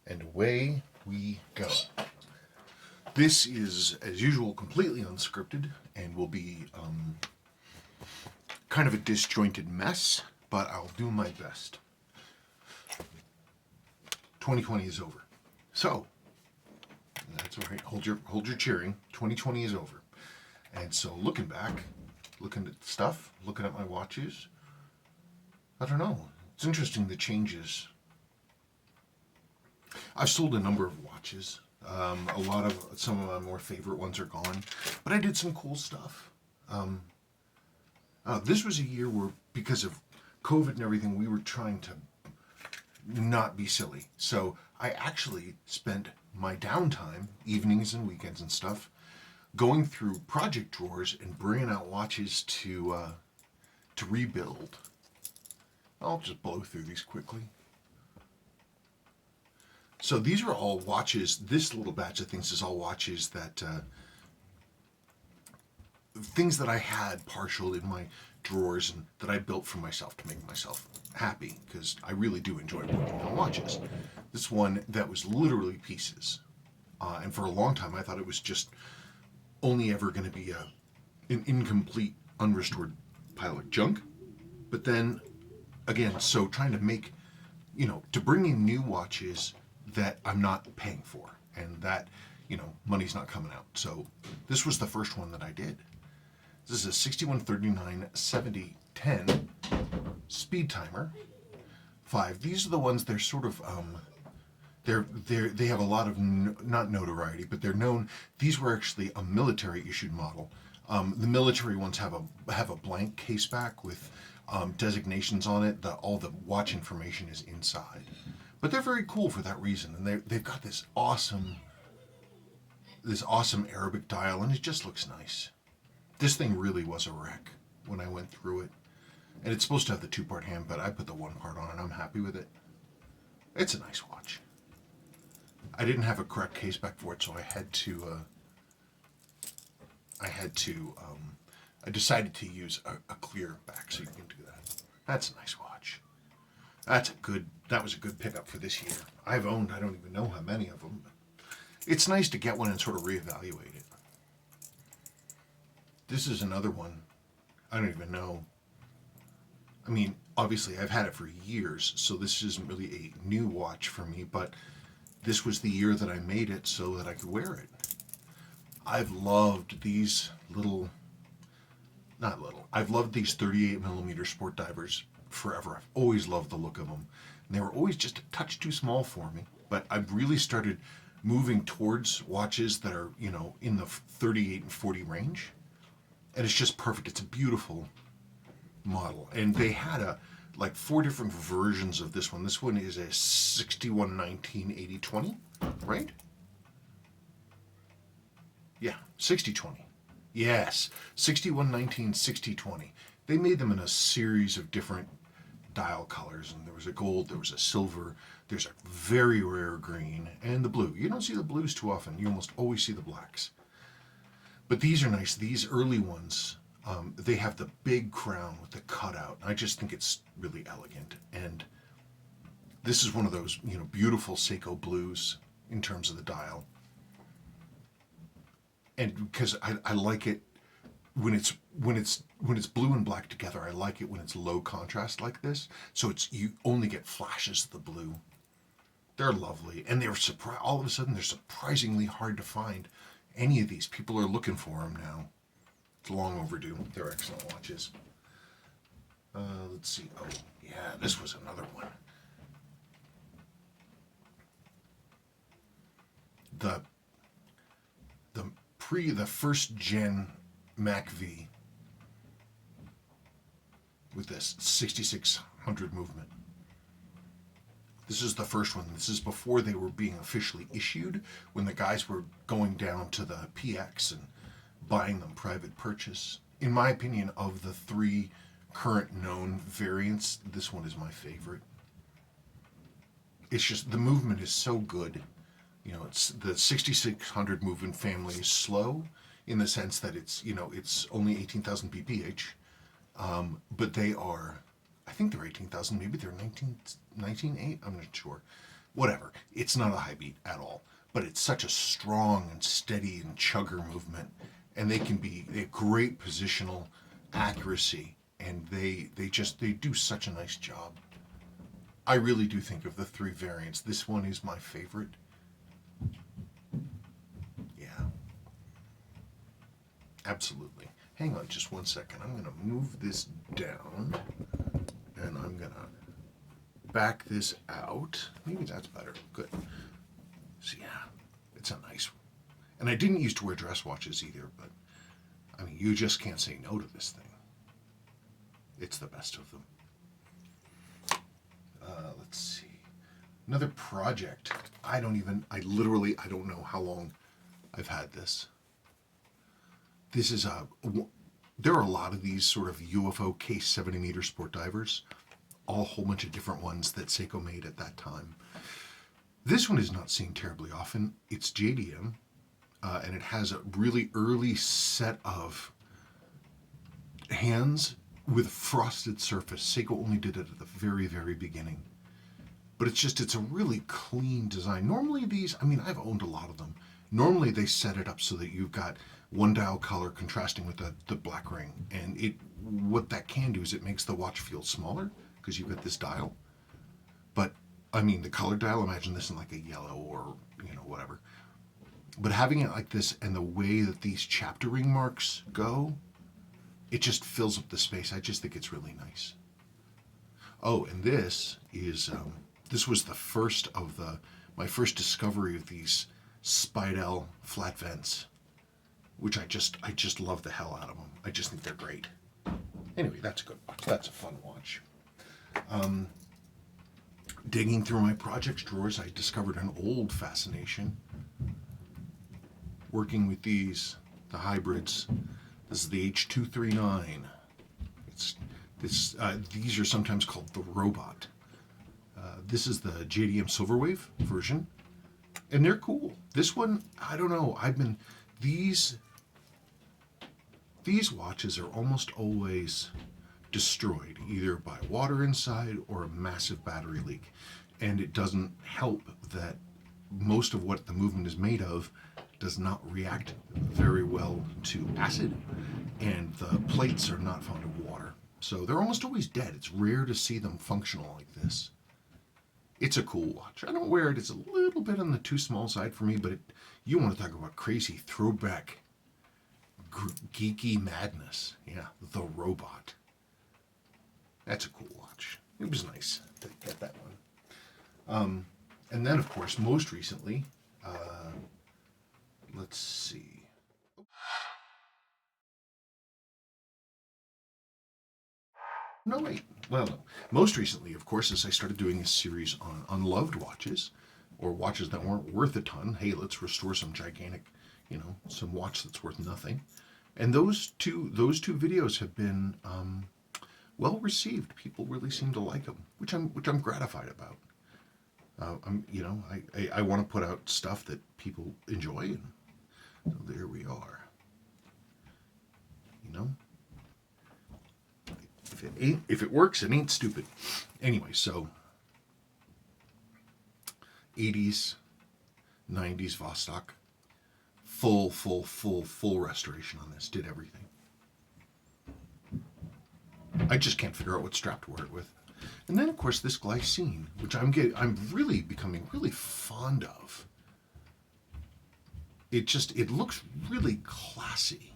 And away we go. This is, as usual, completely unscripted and will be kind of a disjointed mess, but I'll do my best. 2020 is over. So, that's all right. Hold your cheering. 2020 is over. And so looking back, looking at stuff, looking at my watches, I don't know. It's interesting the changes. I've sold a number of watches. Some of my more favorite ones are gone, but I did some cool stuff. This was a year where, because of COVID and everything, we were trying to not be silly. So I actually spent my downtime, evenings and weekends and stuff, going through project drawers and bringing out watches to rebuild. I'll just blow through these quickly. So these are all watches. This little batch of things is all watches that things that I had partial in my drawers and that I built for myself to make myself happy, because I really do enjoy working on watches. This one that was literally pieces, and for a long time I thought it was just only ever going to be an incomplete, unrestored pile of junk. But then again, so trying to make, to bring in new watches that I'm not paying for, and that, money's not coming out. So this was the first one that I did. This is a 6139-7010 speed timer 5. These are the ones, they're sort of they have a lot of not notoriety, but they're known. These were actually a military issued model. The military ones have a blank case back with designations on it. All the watch information is inside. But they're very cool for that reason, and they've got this awesome Arabic dial, and it just looks nice. This thing really was a wreck when I went through it, and it's supposed to have the 2-part hand, but I put the 1 part on, and I'm happy with it. It's a nice watch. I didn't have a correct case back for it, so I decided to use a clear back, so you can do that. That's a nice watch. That was a good pickup for this year. I've owned, I don't even know how many of them, but it's nice to get one and sort of reevaluate it. This is another one. I don't even know. I mean, obviously I've had it for years, so this isn't really a new watch for me, but this was the year that I made it so that I could wear it. I've loved these I've loved these 38mm sport divers forever. I've always loved the look of them. And they were always just a touch too small for me, but I've really started moving towards watches that are, in the 38 and 40 range. And it's just perfect. It's a beautiful model. And they had 4 different versions of this one. This one is a 6119-8020, right? Yeah, 6020. Yes, 6119-6020. They made them in a series of different dial colors, and there was a gold, there was a silver, there's a very rare green, and the blue. You don't see the blues too often. You almost always see the blacks. But these are nice. These early ones, they have the big crown with the cutout. I just think it's really elegant. And this is one of those, beautiful Seiko blues in terms of the dial. And because I like it when it's blue and black together. I like it when it's low contrast like this. So you only get flashes of the blue. They're lovely, and all of a sudden they're surprisingly hard to find. Any of these, people are looking for them now. It's long overdue. They're excellent watches. Let's see. Oh, yeah, this was another one. The first gen Mac V with this 6600 movement. This is the first one. This is before they were being officially issued, when the guys were going down to the PX and buying them private purchase. In my opinion, of the 3 current known variants, this one is my favorite. It's just, the movement is so good. It's the 6600 movement family is slow in the sense that it's only 18,000 pph, but they are, I think they're 18,000, maybe they're 19.8, I'm not sure. whatever. It's not a high beat at all, but it's such a strong and steady and chugger movement, and they have great positional accuracy, and they do such a nice job. I really do think of the three variants, this one is my favorite. Yeah, absolutely. Hang on just one second. I'm going to move this down, and I'm going to back this out. Maybe that's better. Good. So yeah, it's a nice one. And I didn't used to wear dress watches either, but I mean, you just can't say no to this thing. It's the best of them. Let's see. Another project. I don't know how long I've had this. This is there are a lot of these sort of UFO case 70 meter sport divers, a whole bunch of different ones that Seiko made at that time. This one is not seen terribly often. It's JDM, and it has a really early set of hands with frosted surface. Seiko only did it at the very, very beginning. But it's a really clean design. Normally these, I mean, I've owned a lot of them. Normally they set it up so that you've got one dial color contrasting with the black ring. And what that can do is it makes the watch feel smaller because you've got this dial. But, I mean, the color dial, imagine this in like a yellow or, whatever. But having it like this and the way that these chapter ring marks go, it just fills up the space. I just think it's really nice. Oh, and this is, this was the first of my first discovery of these Spidel flat vents, which I just love the hell out of them. I just think they're great. Anyway, that's a good watch. That's a fun watch. Digging through my projects drawers, I discovered an old fascination. Working with these, the hybrids. This is the H239. These are sometimes called the Robot. This is the JDM Silverwave version, and they're cool. This one, I don't know. These watches are almost always destroyed, either by water inside or a massive battery leak. And it doesn't help that most of what the movement is made of does not react very well to acid, and the plates are not fond of water. So they're almost always dead. It's rare to see them functional like this. It's a cool watch. I don't wear it. It's a little bit on the too small side for me, but you want to talk about crazy throwback geeky madness. Yeah, the Robot. That's a cool watch. It was nice to get that one. And then, of course, most recently, let's see. No, wait. Well, no. Most recently, of course, as I started doing this series on unloved watches, or watches that weren't worth a ton. Hey, let's restore some gigantic, some watch that's worth nothing. And those two videos have been well received. People really seem to like them, which I'm gratified about. I want to put out stuff that people enjoy, and so there we are. If it works, it ain't stupid. Anyway, so 80s, 90s Vostok, full restoration on this. Did everything. I just can't figure out what strap to wear it with. And then, of course, this glycine, which I'm really becoming really fond of. It looks really classy.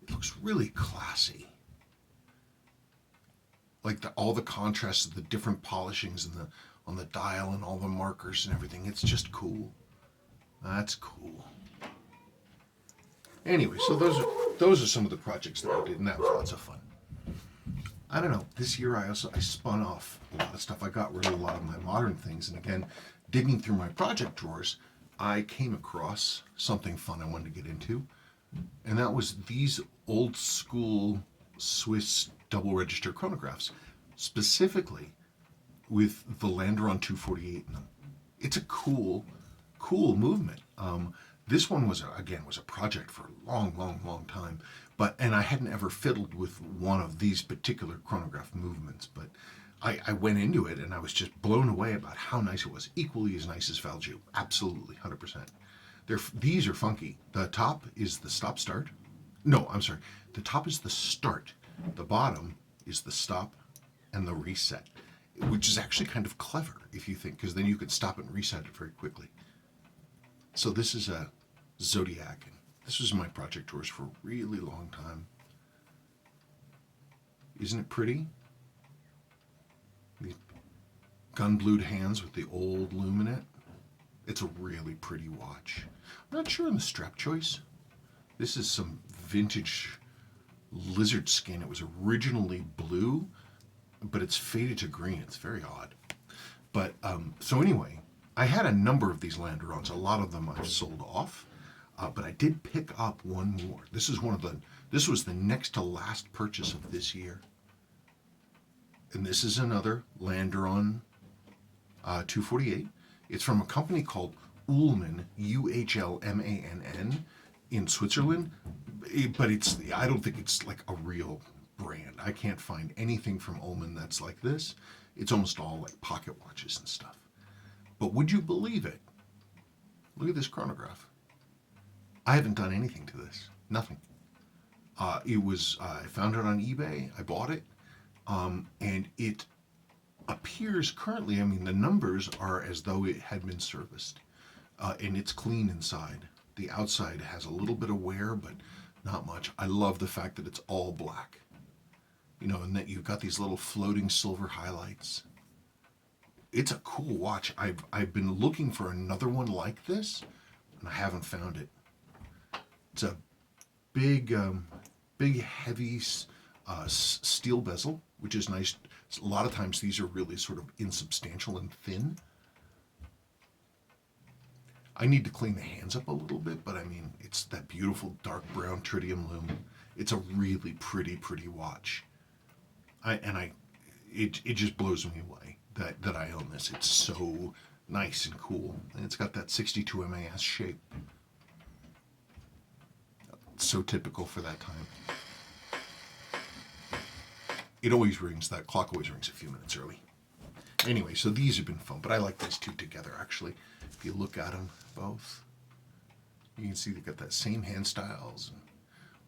It looks really classy. Like all the contrasts of the different polishings and on the dial and all the markers and everything. It's just cool. That's cool. Anyway, so those are some of the projects that I did, and that was lots of fun. I don't know. This year I spun off a lot of stuff. I got rid of a lot of my modern things, and again, digging through my project drawers, I came across something fun I wanted to get into, and that was these old school Swiss double register chronographs, specifically with the Landeron 248 in them. It's a cool movement. This one was a project for a long time, and I hadn't ever fiddled with one of these particular chronograph movements, but I went into it and I was just blown away about how nice it was. Equally as nice as Valju. Absolutely, 100%. These are funky. The top is the stop start. No, I'm sorry. The top is the start. The bottom is the stop and the reset, which is actually kind of clever if you think, because then you can stop it and reset it very quickly. So this is a Zodiac. This was my project tours for a really long time. Isn't it pretty? These gun-blued hands with the old lume in it. It's a really pretty watch. I'm not sure on the strap choice. This is some vintage lizard skin. It was originally blue, but it's faded to green. It's very odd. But so anyway, I had a number of these Landerons. A lot of them I've sold off, but I did pick up one more. This was the next to last purchase of this year. And this is another Landeron 248. It's from a company called Ullmann, Uhlmann, in Switzerland. But I don't think it's like a real brand. I can't find anything from Ullmann that's like this. It's almost all like pocket watches and stuff. But would you believe it? Look at this chronograph. I haven't done anything to this. Nothing. I found it on eBay. I bought it. And it appears currently, I mean, the numbers are as though it had been serviced. And it's clean inside. The outside has a little bit of wear, but not much. I love the fact that it's all black. You know, and that you've got these little floating silver highlights. It's a cool watch. I've been looking for another one like this, and I haven't found it. It's a big heavy steel bezel, which is nice. A lot of times these are really sort of insubstantial and thin. I need to clean the hands up a little bit, but I mean, it's that beautiful dark brown tritium lume. It's a really pretty watch. It just blows me away that I own this. It's so nice and cool, and it's got that 62 MAS shape. It's so typical for that time. It always rings. That clock always rings a few minutes early. Anyway, so these have been fun, but I like these two together actually. If you look at them both, you can see they've got that same hand styles and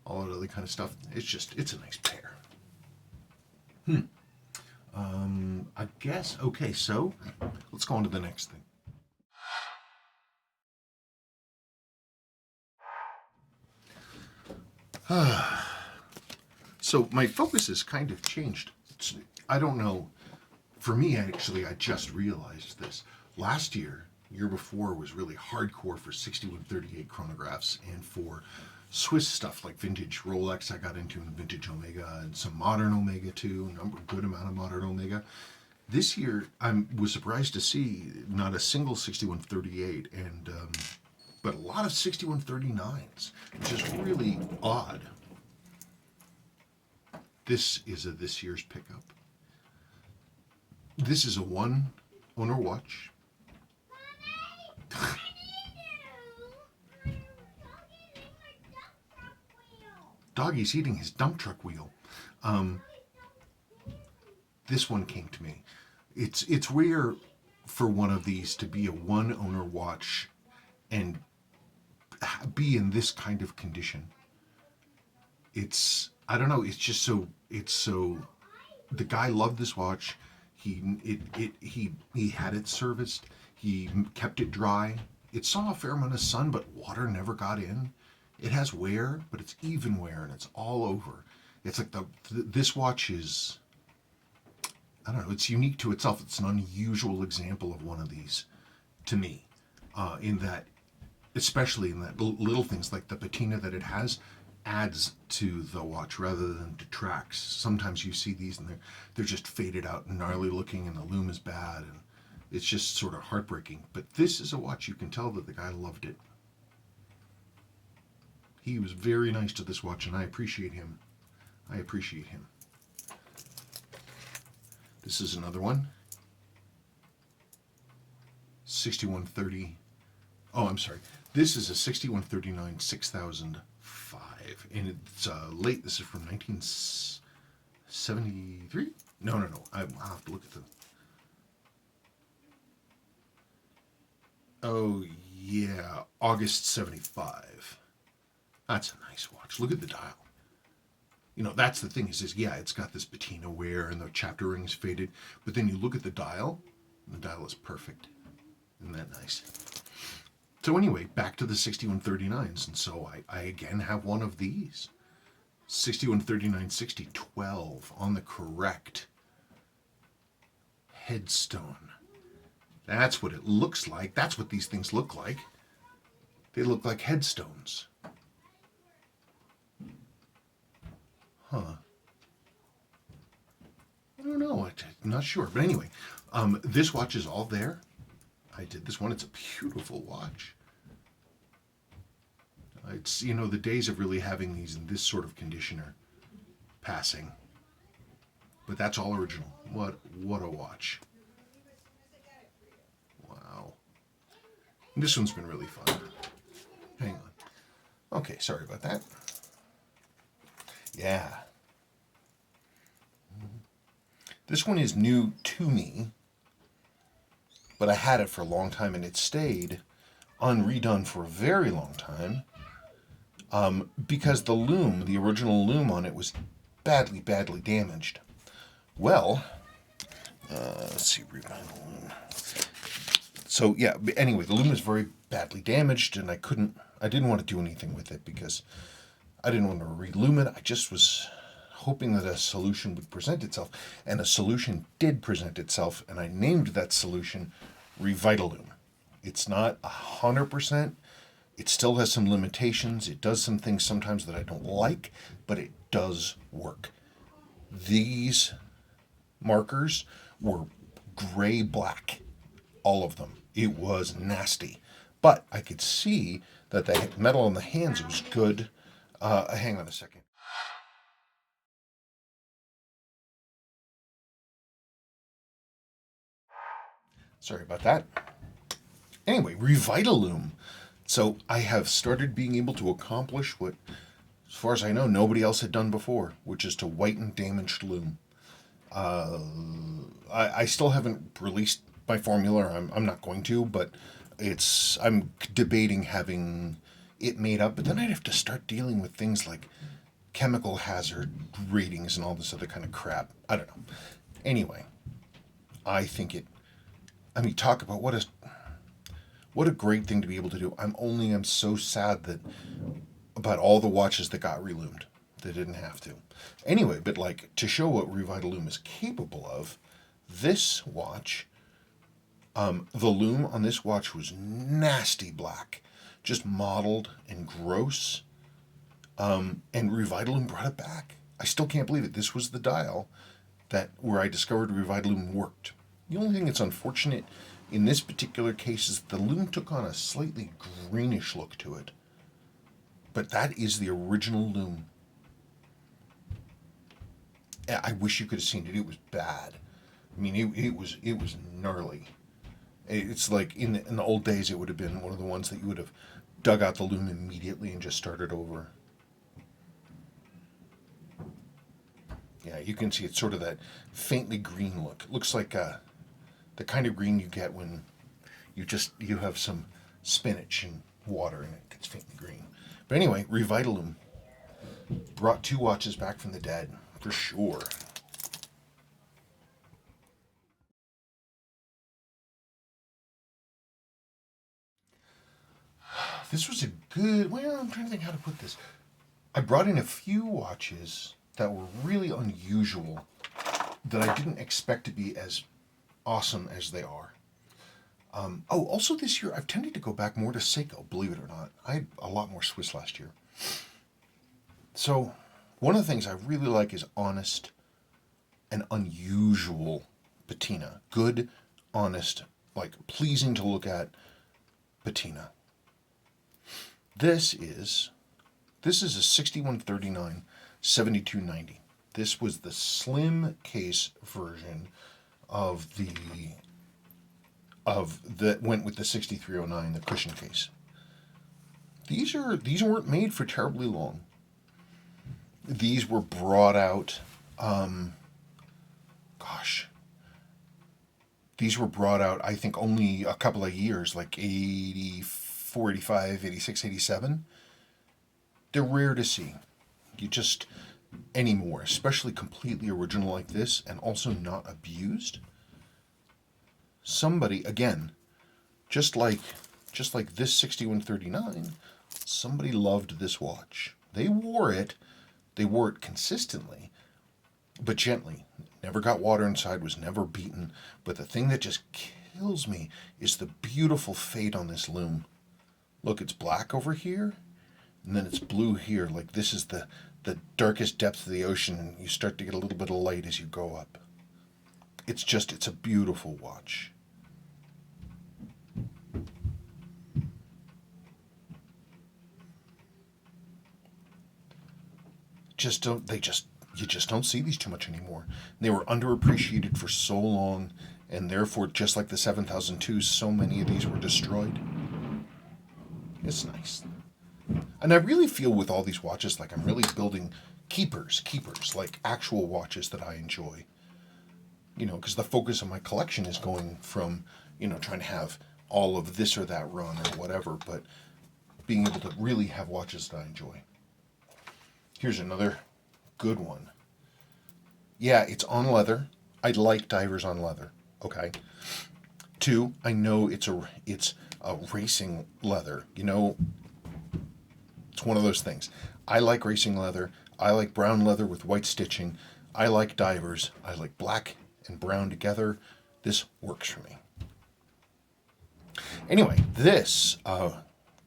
all that other kind of stuff. It's a nice pair. I guess, okay, so let's go on to the next thing. So my focus has kind of changed. I don't know. For me, actually, I just realized this. Last year before was really hardcore for 6138 chronographs and for Swiss stuff like vintage Rolex I got into, and vintage Omega, and some modern Omega too, a good amount of modern Omega. This year I was surprised to see not a single 6138 but a lot of 6139s, which is really odd. This is this year's pickup. This is a one owner watch. Doggy's eating his dump truck wheel. This one came to me. It's rare for one of these to be a one owner watch and be in this kind of condition. I don't know, it's just so the guy loved this watch. He had it serviced. He kept it dry. It saw a fair amount of sun, but water never got in. It has wear, but it's even wear, and it's all over. It's like this watch is, I don't know, it's unique to itself. It's an unusual example of one of these to me, in that, especially in that little things like the patina that it has adds to the watch rather than detracts. Sometimes you see these and they're just faded out and gnarly looking, and the lume is bad, and it's just sort of heartbreaking. But this is a watch you can tell that the guy loved it. He was very nice to this watch, and I appreciate him. This is another one. 6130. Oh, I'm sorry. This is a 6139 6005, and it's late. This is from 1973. No. I'll have to look at the... Oh, yeah. August 75. That's a nice watch. Look at the dial. You know, that's the thing is yeah, it's got this patina wear and the chapter ring's faded. But then you look at the dial, and the dial is perfect. Isn't that nice? So anyway, back to the 6139s. And so I again have one of these. 6139 60 12 on the correct headstone. That's what it looks like. That's what these things look like. They look like headstones. Huh. I don't know. I'm not sure. But anyway, this watch is all there. I did this one. It's a beautiful watch. It's, you know, the days of really having these in this sort of condition are passing. But that's all original. What a watch. Wow. And this one's been really fun. Hang on. Okay, sorry about that. Yeah. This one is new to me, but I had it for a long time and it stayed unredone for a very long time because the loom, the original loom on it was badly damaged. Well, let's see, Revitalum. So yeah, anyway, the loom is very badly damaged and I didn't want to do anything with it because I didn't want to reloom it. I just was hoping that a solution would present itself, and a solution did present itself, and I named that solution Revitalum. It's not 100%. It still has some limitations. It does some things sometimes that I don't like, but it does work. These markers were gray-black, all of them. It was nasty, but I could see that the metal on the hands was good. Hang on a second. Sorry about that. Anyway, Revitalum. So I have started being able to accomplish what, as far as I know, nobody else had done before, which is to whiten damaged loom. I still haven't released my formula. I'm not going to, but I'm debating having it made up. But then I'd have to start dealing with things like chemical hazard ratings and all this other kind of crap. I don't know. Anyway, I think talk about what a great thing to be able to do. I'm so sad that about all the watches that got reloomed. They didn't have to. Anyway, but like to show what Revitalum is capable of, this watch, the loom on this watch was nasty black, just mottled and gross. And Revitalum brought it back. I still can't believe it. This was the dial where I discovered Revitalum worked. The only thing that's unfortunate in this particular case is the loom took on a slightly greenish look to it. But that is the original loom. I wish you could have seen it. It was bad. I mean, it was gnarly. It's like in the old days, it would have been one of the ones that you would have dug out the loom immediately and just started over. Yeah, you can see it's sort of that faintly green look. It looks like the kind of green you get when you have some spinach and water and it gets faintly green. But anyway, Revitalum brought two watches back from the dead, for sure. This was a good, well, I'm trying to think how to put this. I brought in a few watches that were really unusual that I didn't expect to be as awesome as they are. Also this year, I've tended to go back more to Seiko, believe it or not. I had a lot more Swiss last year. So one of the things I really like is honest and unusual patina. Good, honest, like pleasing to look at patina. This is a 6139 7290. This was the slim case version of that went with the 6309, the cushion case. These weren't made for terribly long. These were brought out These were brought out, I think, only a couple of years, like 84, 85, 86, 87. They're rare to see. You just, anymore, especially completely original like this and also not abused. Somebody, again, just like this 6139, somebody loved this watch. They wore it consistently, but gently. Never got water inside, was never beaten. But the thing that just kills me is the beautiful fade on this lume. Look, it's black over here, and then it's blue here. Like this is the darkest depth of the ocean, and you start to get a little bit of light as you go up. It's a beautiful watch. You just don't see these too much anymore. They were underappreciated for so long, and therefore, just like the 7002s, so many of these were destroyed. It's nice. And I really feel with all these watches like I'm really building keepers, like actual watches that I enjoy. You know, because the focus of my collection is going from, you know, trying to have all of this or that run or whatever, but being able to really have watches that I enjoy. Here's another good one. Yeah, it's on leather. I like divers on leather. Okay. 2, I know it's a racing leather. You know, it's one of those things. I like racing leather. I like brown leather with white stitching. I like divers. I like black and brown together. This works for me. Anyway, this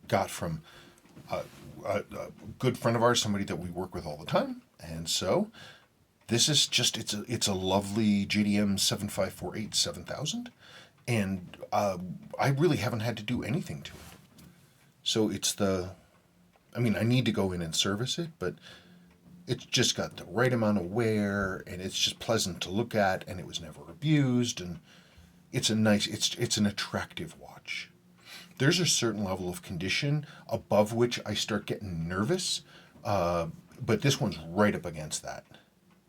got from a good friend of ours, somebody that we work with all the time, and so this is just it's a lovely JDM 7548 7000, and I really haven't had to do anything to it. So I need to go in and service it, but it's just got the right amount of wear, and it's just pleasant to look at, and it was never abused, and it's an attractive watch. There's a certain level of condition above which I start getting nervous, but this one's right up against that.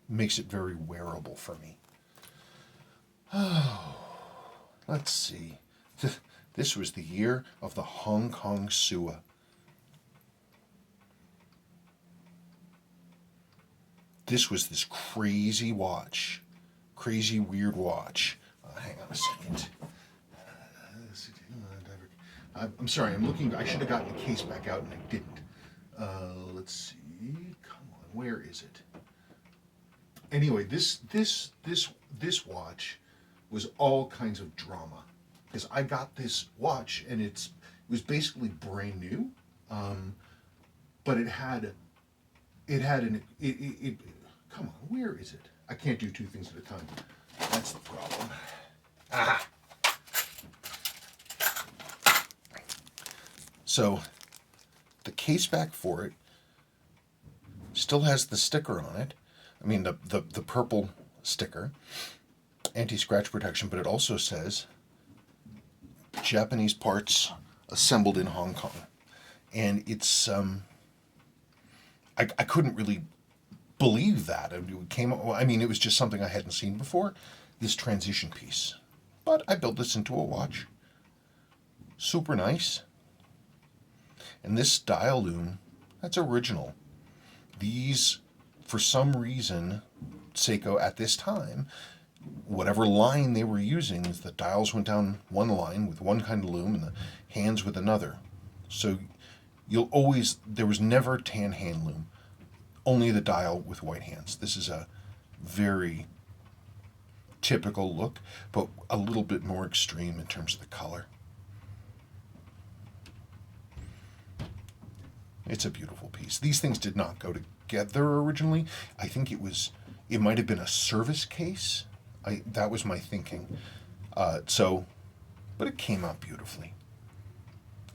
Makes it very wearable for me. Oh, let's see. This was the year of the Hong Kong Sua. This was this crazy watch. Crazy, weird watch. Hang on a second. I'm sorry, I'm looking. I should have gotten the case back out and I didn't. Let's see. Come on, where is it? Anyway, this watch was all kinds of drama, because I got this watch and it was basically brand new, but it had an come on, where is it? I can't do two things at a time. That's the problem. Ah. So the case back for it still has the sticker on it. I mean, the purple sticker, anti-scratch protection, but it also says Japanese parts assembled in Hong Kong. And it's, I couldn't really believe that. It was just something I hadn't seen before, this transition piece. But I built this into a watch. Super nice. And this dial loom, that's original. These, for some reason, Seiko at this time, whatever line they were using, the dials went down one line with one kind of loom and the hands with another. So there was never tan hand loom, only the dial with white hands. This is a very typical look, but a little bit more extreme in terms of the color. It's a beautiful piece. These things did not go together originally. I think it might have been a service case. That was my thinking. But it came out beautifully.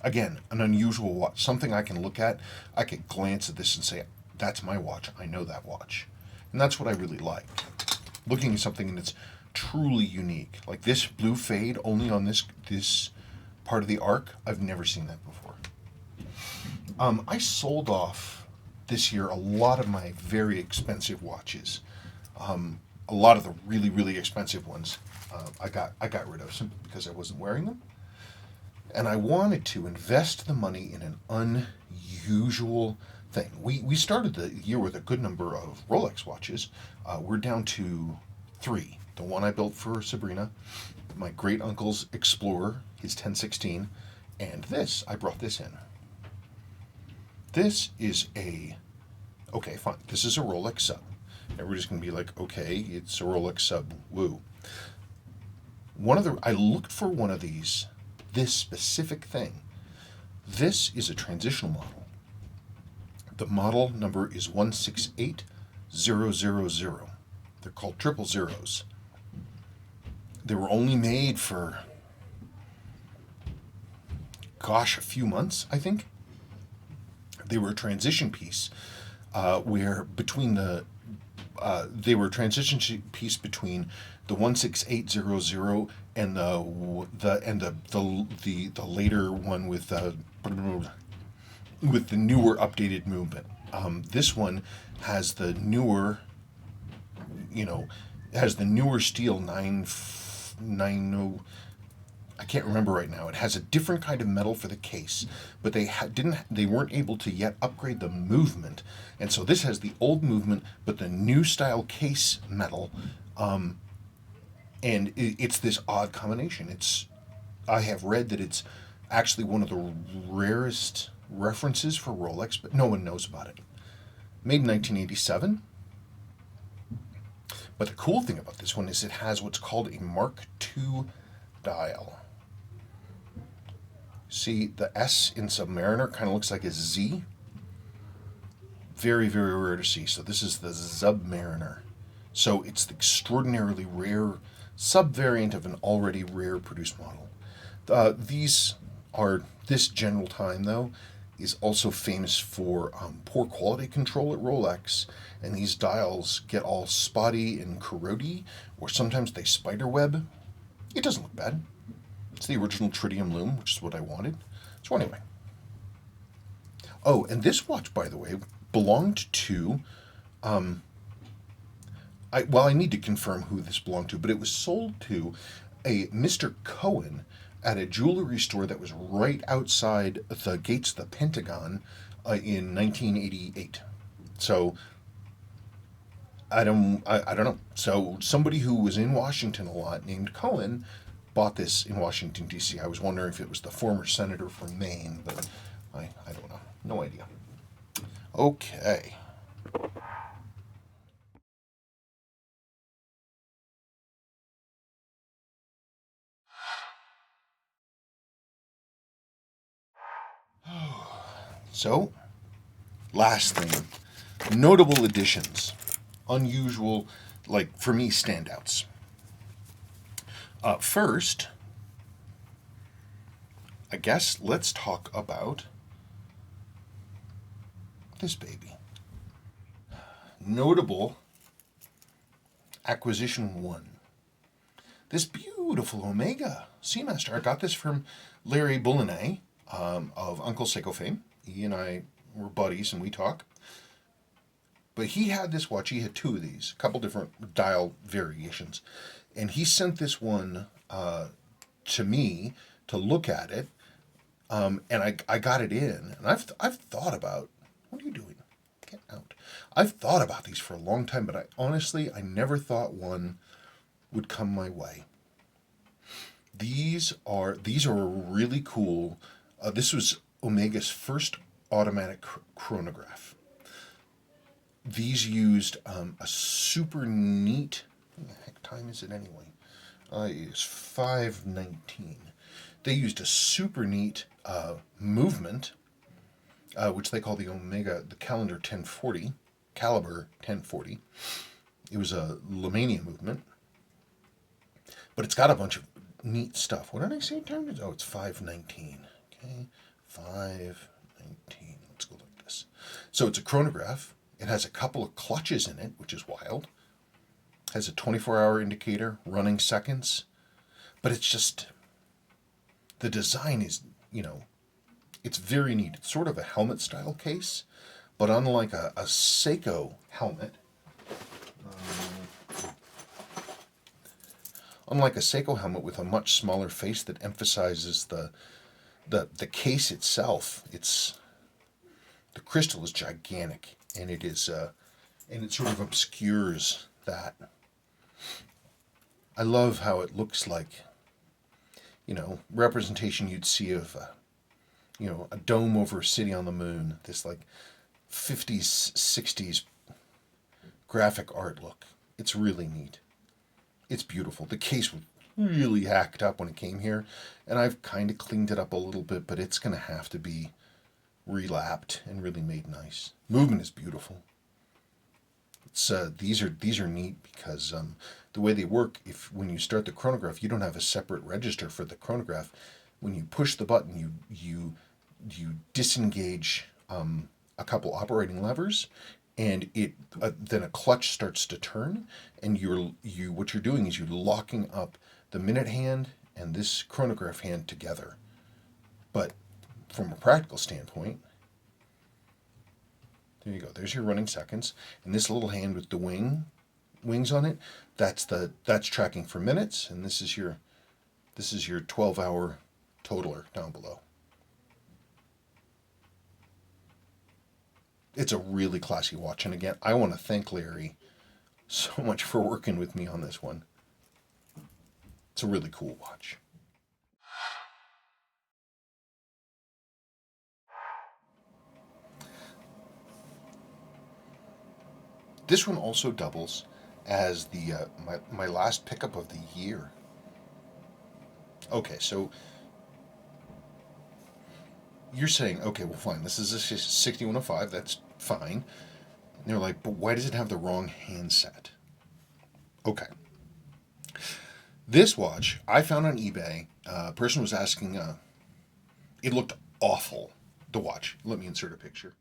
Again, an unusual watch, something I can look at. I can glance at this and say, that's my watch. I know that watch. And that's what I really like. Looking at something and it's truly unique. Like this blue fade only on this part of the arc, I've never seen that before. I sold off this year a lot of my very expensive watches. A lot of the really, really expensive ones, I got rid of simply because I wasn't wearing them. And I wanted to invest the money in an unusual thing. We started the year with a good number of Rolex watches. We're down to 3. The one I built for Sabrina, my great uncle's Explorer, his 1016, and this. I brought this in. This is okay, fine. This is a Rolex sub. Everybody's gonna be like, okay, it's a Rolex sub. Woo. I looked for one of these. This specific thing. This is a transitional model. The model number is 168000. They're called 000s. They were only made for, gosh, a few months, I think. They were a transition piece where between they were a transition piece between the 16800 and the later one with the newer updated movement. This one has the newer, steel 990. I can't remember right now. It has a different kind of metal for the case, but they weren't able to yet upgrade the movement, and so this has the old movement but the new style case metal, and it's this odd combination. I have read that it's actually one of the rarest references for Rolex, but no one knows about it. Made in 1987. But the cool thing about this one is it has what's called a Mark II dial. See, the S in Submariner kind of looks like a Z. Very, very rare to see. So this is the Submariner. So it's the extraordinarily rare sub-variant of an already rare produced model. This General Time, though, is also famous for poor quality control at Rolex, and these dials get all spotty and corrody, or sometimes they spiderweb. It doesn't look bad. It's the original tritium lume, which is what I wanted. So anyway. Oh, and this watch, by the way, belonged to... I need to confirm who this belonged to, but it was sold to a Mr. Cohen at a jewelry store that was right outside the gates of the Pentagon in 1988. So I don't know. So somebody who was in Washington a lot named Cohen bought this in Washington, D.C. I was wondering if it was the former senator from Maine, but I don't know. No idea. Okay. So, last thing. Notable additions. Unusual, like, for me, standouts. First, I guess let's talk about this baby. Notable acquisition 1. This beautiful Omega Seamaster. I got this from Larry Boulinet of Uncle Seiko fame. He and I were buddies and we talk. But he had this watch. He had 2 of these, a couple different dial variations. And he sent this one to me to look at it. And I got it in. And I've thought about, what are you doing? Get out. I've thought about these for a long time, but I never thought one would come my way. These are really cool. This was Omega's first automatic chronograph. These used a super neat... What the heck time is it anyway? It's 5:19. They used a super neat movement, which they call the Caliber 1040. It was a Lemania movement. But it's got a bunch of neat stuff. What did I say in terms? Oh, it's 5:19. Okay, 5:19. Let's go like this. So it's a chronograph. It has a couple of clutches in it, which is wild. It has a 24-hour indicator, running seconds. But it's just, the design is, it's very neat. It's sort of a helmet-style case, but unlike a Seiko helmet, unlike a Seiko helmet with a much smaller face that emphasizes the case itself. The crystal is gigantic, and it sort of obscures that. I love how it looks like, representation you'd see of a dome over a city on the moon. This like 50s, 60s graphic art look. It's really neat. It's beautiful. The case was really hacked up when it came here, and I've kind of cleaned it up a little bit, but it's going to have to be relapped and really made nice. Movement is beautiful. It's these are neat because the way they work, when you start the chronograph, you don't have a separate register for the chronograph. When you push the button, you disengage a couple operating levers, and then a clutch starts to turn, and what you're doing is you're locking up the minute hand and this chronograph hand together. But from a practical standpoint, there you go. There's your running seconds, and this little hand with the wings on it, that's tracking for minutes, and this is your 12-hour totaler down below. It's a really classy watch, and again, I want to thank Larry so much for working with me on this one. It's a really cool watch. This one also doubles as the my last pickup of the year. Okay, so you're saying, okay, well, fine, this is a 6105, that's fine. And they're like, but why does it have the wrong handset? Okay. This watch, I found on eBay. A person was asking, it looked awful, the watch. Let me insert a picture.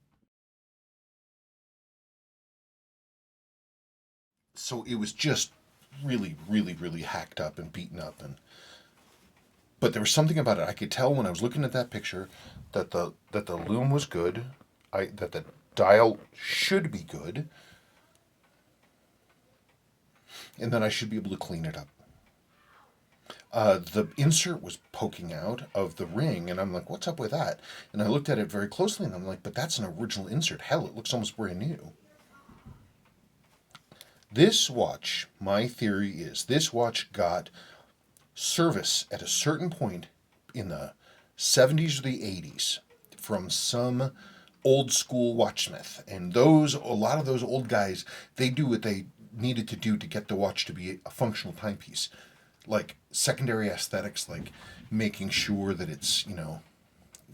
So it was just really, really, really hacked up and beaten up, but there was something about it. I could tell when I was looking at that picture that the lume was good, that the dial should be good, and then I should be able to clean it up. The insert was poking out of the ring, and I'm like, what's up with that? And I looked at it very closely, and I'm like, but that's an original insert. Hell, it looks almost brand new. This watch, my theory is, this watch got service at a certain point in the 70s or the 80s from some old school watchsmith. And a lot of those old guys, they do what they needed to do to get the watch to be a functional timepiece. Like secondary aesthetics, like making sure that it's,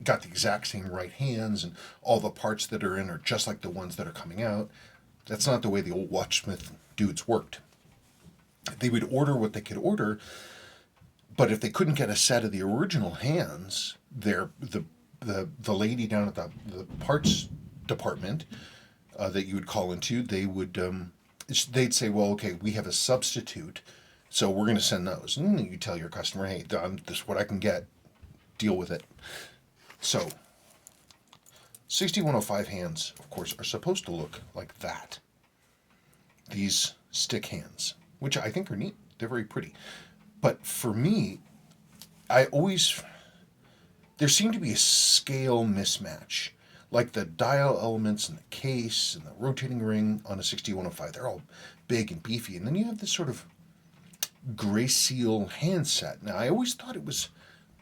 got the exact same right hands and all the parts that are in are just like the ones that are coming out. That's not the way the old watchsmith dudes worked. They would order what they could order, but if they couldn't get a set of the original hands, the lady down at the parts department that you would call into, they'd say, well, okay, we have a substitute, so we're going to send those. And you tell your customer, hey, this is what I can get, deal with it. So 6105 hands, of course, are supposed to look like that. These stick hands, which I think are neat. They're very pretty. But for me, there seemed to be a scale mismatch. Like the dial elements and the case and the rotating ring on a 6105, they're all big and beefy. And then you have this sort of gray seal handset. Now, I always thought it was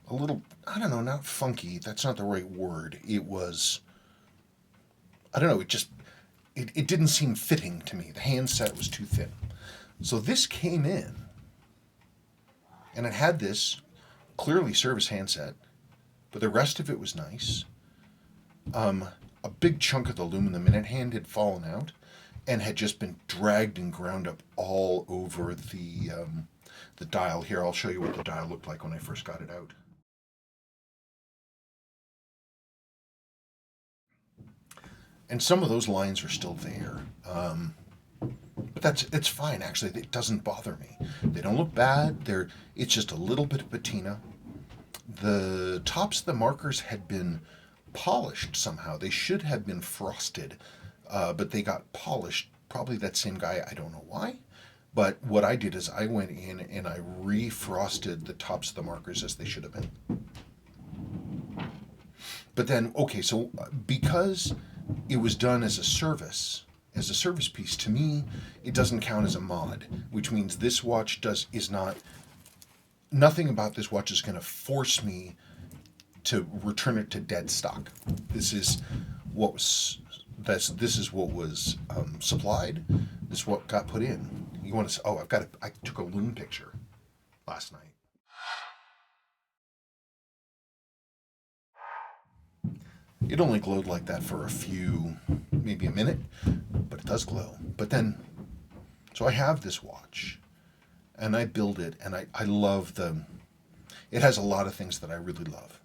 a little, I don't know, not funky. That's not the right word. It was, I don't know, it didn't seem fitting to me. The handset was too thin. So this came in, and it had this clearly service handset, but the rest of it was nice. A big chunk of the lume in the minute hand had fallen out and had just been dragged and ground up all over the dial. Here, I'll show you what the dial looked like when I first got it out. And some of those lines are still there. But it's fine, actually. It doesn't bother me. They don't look bad. It's just a little bit of patina. The tops of the markers had been polished somehow. They should have been frosted, but they got polished. Probably that same guy, I don't know why. But what I did is I went in and I refrosted the tops of the markers as they should have been. But then, okay, so because it was done as a service piece, to me, it doesn't count as a mod, which means this watch is not, nothing about this watch is going to force me to return it to dead stock. This is what was supplied. This is what got put in. You want to say, oh, I took a loom picture last night. It only glowed like that for maybe a minute, but it does glow. But then, so I have this watch, and I build it, and I love it has a lot of things that I really love.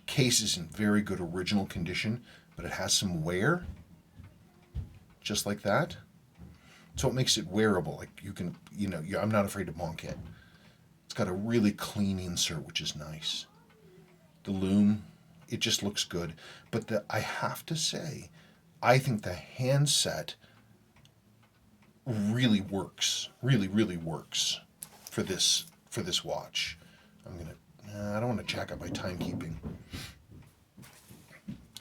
Case is in very good original condition, but it has some wear, just like that. So it makes it wearable. Like you can, I'm not afraid to bonk it. It's got a really clean insert, which is nice. The loom, it just looks good. But I have to say, I think the handset really works. Really, really works for this watch. I don't want to jack up my timekeeping.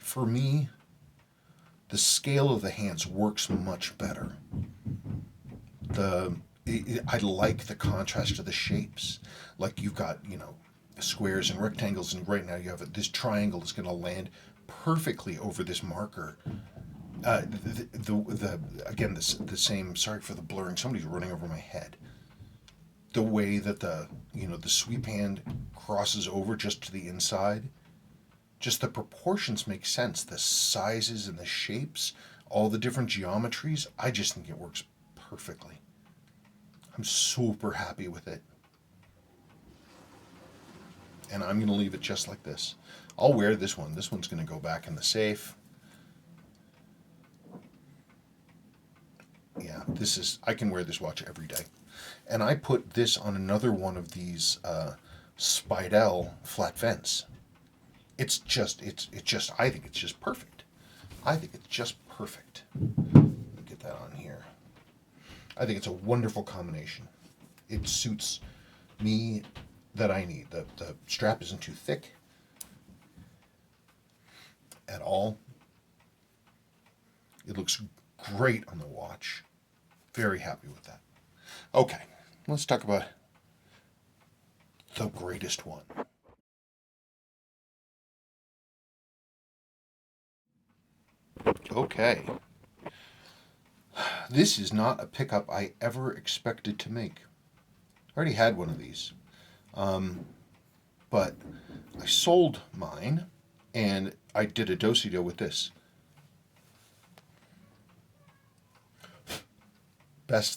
For me, the scale of the hands works much better. I like the contrast of the shapes. Like you've got, squares and rectangles, and right now you have this triangle that's going to land perfectly over this marker. Again, the same. Sorry for the blurring. Somebody's running over my head. The way that the sweep hand crosses over just to the inside, just the proportions make sense. The sizes and the shapes, all the different geometries. I just think it works perfectly. I'm super happy with it. And I'm going to leave it just like this. I'll wear this one. This one's going to go back in the safe. Yeah, I can wear this watch every day. And I put this on another one of these Speidel flat vents. I think it's just perfect. I think it's just perfect. Let me get that on here. I think it's a wonderful combination. It suits me that I need. The strap isn't too thick at all. It looks great on the watch. Very happy with that. Okay, let's talk about the greatest one. Okay. This is not a pickup I ever expected to make. I already had one of these. But I sold mine, and I did a do-si-do with this.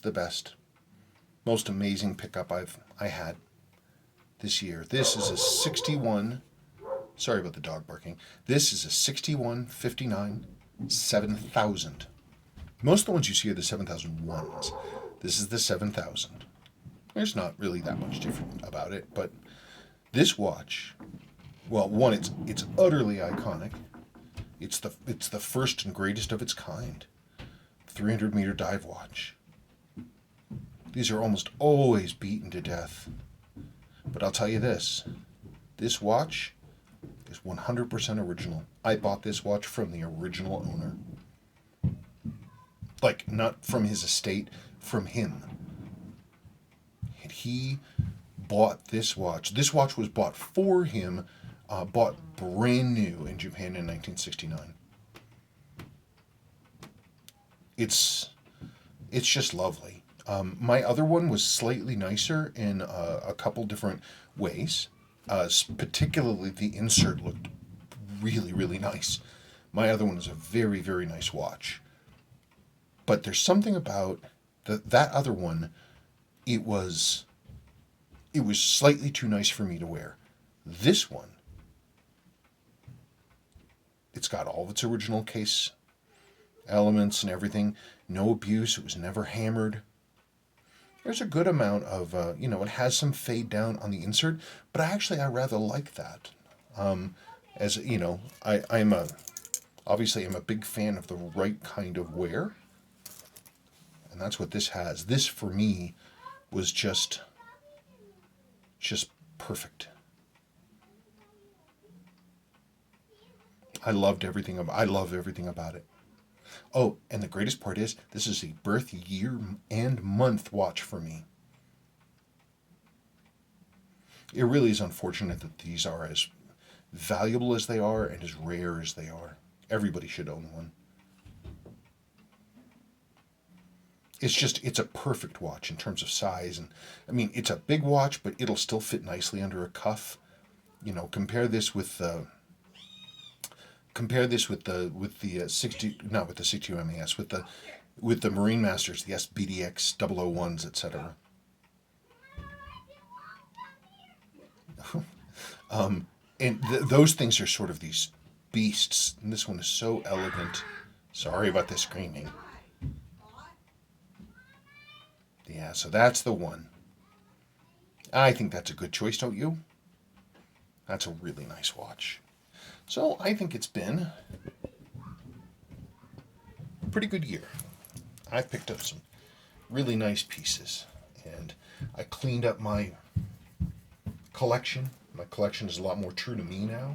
The best. Most amazing pickup I had this year. This is a 61, sorry about the dog barking. This is a 6159 7000. Most of the ones you see are the 7001s. This is the 7000. There's not really that much different about it, but this watch, well, one, it's utterly iconic. It's the first and greatest of its kind. 300-meter dive watch. These are almost always beaten to death. But I'll tell you this watch is 100% original. I bought this watch from the original owner. Like, not from his estate, from him. And he bought this watch. This watch was bought for him, bought brand new in Japan in 1969. It's just lovely. My other one was slightly nicer in a couple different ways. Particularly the insert looked really, really nice. My other one is a very, very nice watch. But there's something about that other one, it was slightly too nice for me to wear. This one, it's got all of its original case elements and everything. No abuse. It was never hammered. There's a good amount of, it has some fade down on the insert, but I rather like that. As you know, I'm a big fan of the right kind of wear. And that's what this has. This, for me, was just perfect. I love everything about it. Oh, and the greatest part is, this is a birth year and month watch for me. It really is unfortunate that these are as valuable as they are and as rare as they are. Everybody should own one. It's a perfect watch in terms of size. And I mean, it's a big watch, but it'll still fit nicely under a cuff. You know, compare this with the 60, not with the 62 MAS, with the Marine Masters, the SBDX 001s, etc. And those things are sort of these beasts, and this one is so elegant. Sorry about the screaming. Yeah, so that's the one. I think that's a good choice, don't you? That's a really nice watch. So I think it's been a pretty good year. I picked up some really nice pieces, and I cleaned up my collection. My collection is a lot more true to me now,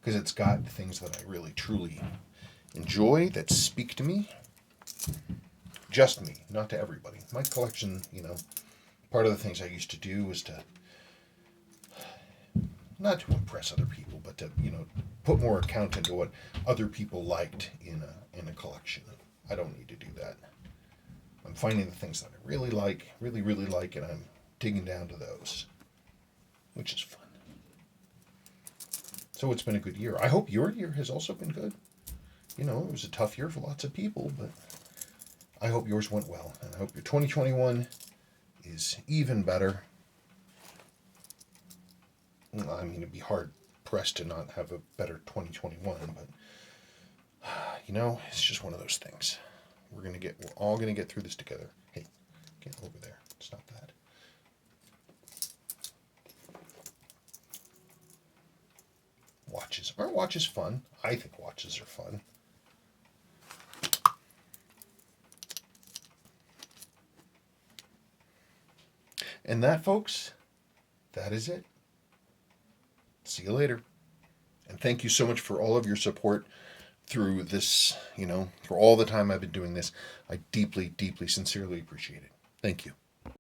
because it's got things that I really, truly enjoy, that speak to me. Just me, not to everybody. My collection, you know, part of the things I used to do was to, not to impress other people, but to, you know, put more account into what other people liked in a collection. I don't need to do that. I'm finding the things that I really like, really, really like, and I'm digging down to those, which is fun. So it's been a good year. I hope your year has also been good. You know, it was a tough year for lots of people, but I hope yours went well, and I hope your 2021 is even better. I mean, it'd be hard pressed to not have a better 2021, but you know, it's just one of those things. We're all gonna get through this together. Hey, get over there. Stop that. Watches. Aren't watches fun? I think watches are fun. And that, folks, that is it. See you later. And thank you so much for all of your support through this, you know, for all the time I've been doing this. I deeply, deeply, sincerely appreciate it. Thank you.